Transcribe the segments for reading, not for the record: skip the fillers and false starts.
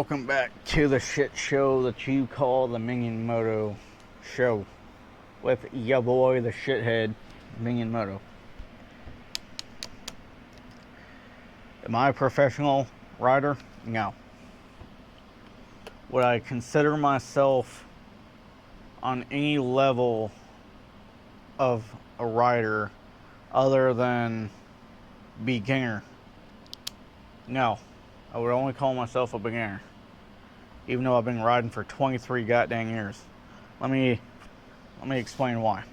welcome back to the shit show that you call the Minion Moto Show with ya boy, the shithead, Minion Moto. Am I a professional rider? No. Would I consider myself on any level of a rider other than beginner? No. I would only call myself a beginner, even though I've been riding for 23 goddamn years. Let me explain why.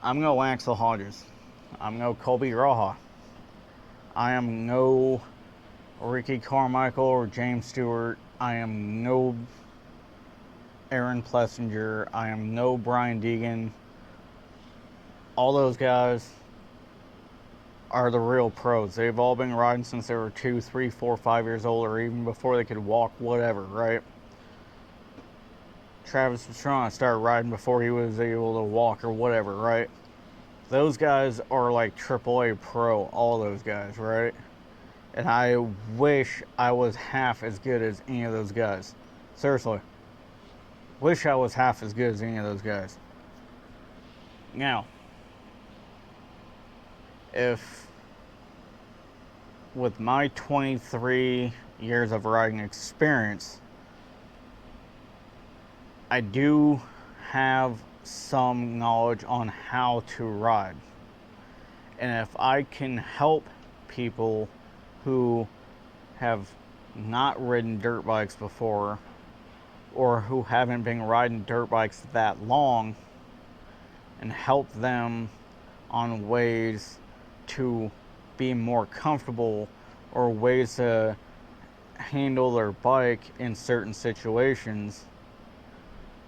I'm no Axel Hodges. I'm no Colby Raha. I am no Ricky Carmichael or James Stewart. I am no Aaron Plessinger. I am no Brian Deegan. All those guys are the real pros. They've all been riding since they were 2, 3, 4, 5 years old, or even before they could walk, whatever, right? Travis Pastrana started riding before he was able to walk or whatever, right? Those guys are like AAA pro, all those guys, right? And I wish I was half as good as any of those guys. Seriously. Wish I was half as good as any of those guys. Now, if with my 23 years of riding experience, I do have some knowledge on how to ride. And if I can help people who have not ridden dirt bikes before, or who haven't been riding dirt bikes that long, and help them on ways to be more comfortable or ways to handle their bike in certain situations,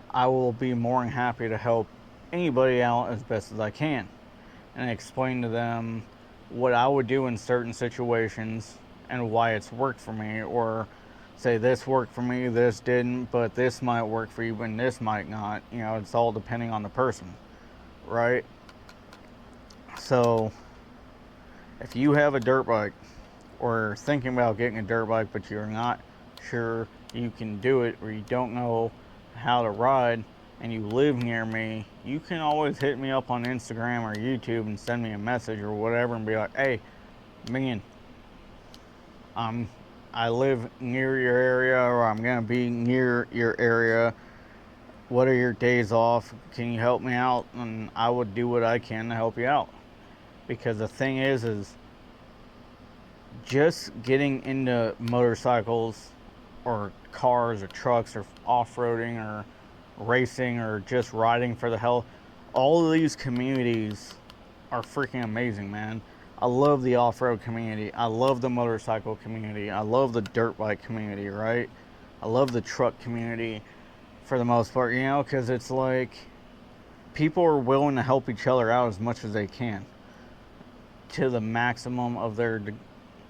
I will be more than happy to help anybody out as best as I can and explain to them what I would do in certain situations and why it's worked for me, or say this worked for me, this didn't, but this might work for you and this might not. You know, it's all depending on the person, right? So if you have a dirt bike or thinking about getting a dirt bike but you're not sure you can do it, or you don't know how to ride and you live near me, you can always hit me up on Instagram or YouTube and send me a message or whatever and be like, hey, Minion, I live near your area, or I'm gonna be near your area. What are your days off? Can you help me out? And I would do what I can to help you out. Because the thing is just getting into motorcycles or cars or trucks or off-roading or racing or just riding for the hell, all of these communities are freaking amazing, man. I love the off-road community. I love the motorcycle community. I love the dirt bike community, right? I love the truck community for the most part, you know, because it's like people are willing to help each other out as much as they can to the maximum of their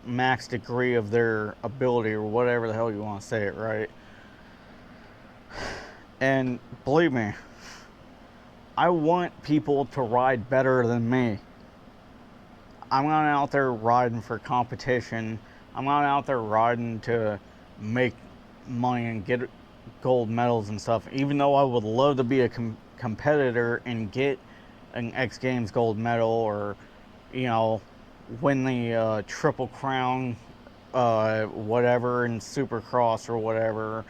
max degree of their ability, or whatever the hell you want to say it, right? And believe me, I want people to ride better than me. I'm not out there riding for competition. I'm not out there riding to make money and get gold medals and stuff, even though I would love to be a competitor and get an X Games gold medal, or, you know, win the Triple Crown, whatever, in Supercross or whatever,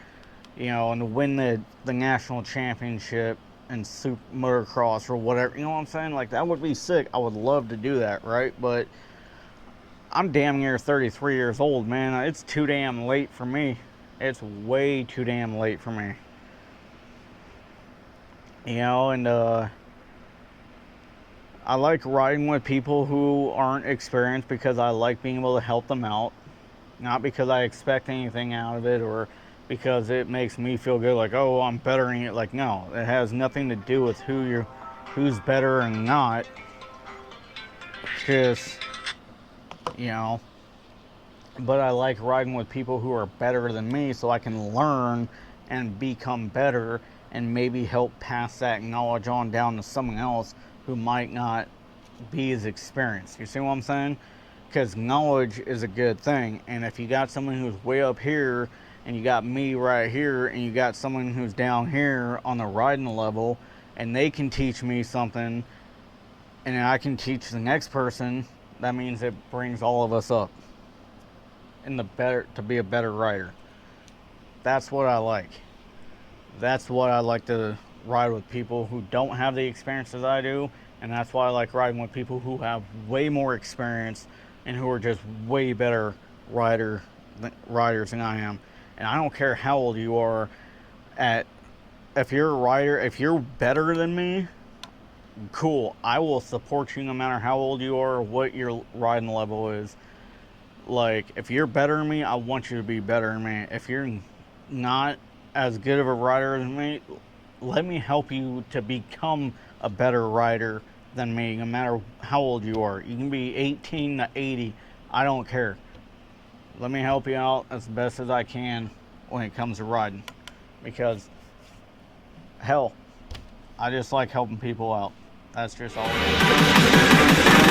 you know, and win the national championship in motocross or whatever, you know what I'm saying? Like, that would be sick. I would love to do that, right? But I'm damn near 33 years old, man. It's too damn late for me. It's way too damn late for me. You know, and I like riding with people who aren't experienced because I like being able to help them out. Not because I expect anything out of it, or because it makes me feel good, like, oh, I'm bettering it. Like, no, it has nothing to do with who's better and not. It's just, you know, but I like riding with people who are better than me so I can learn and become better and maybe help pass that knowledge on down to someone else who might not be as experienced. You see what I'm saying? because knowledge is a good thing. And if you got someone who's way up here and you got me right here and you got someone who's down here on the riding level and they can teach me something and I can teach the next person, that means it brings all of us up in the better to be a better rider. That's what I like. That's what I like to ride with people who don't have the experience as I do, and that's why I like riding with people who have way more experience and who are just way better riders than I am. And I don't care how old you are. If you're a rider, if you're better than me, cool. I will support you no matter how old you are or what your riding level is. Like, if you're better than me, I want you to be better than me. If you're not as good of a rider as me, let me help you to become a better rider than me, no matter how old you are. You can be 18 to 80. I don't care. Let me help you out as best as I can when it comes to riding. Because, hell, I just like helping people out. That's just all it is.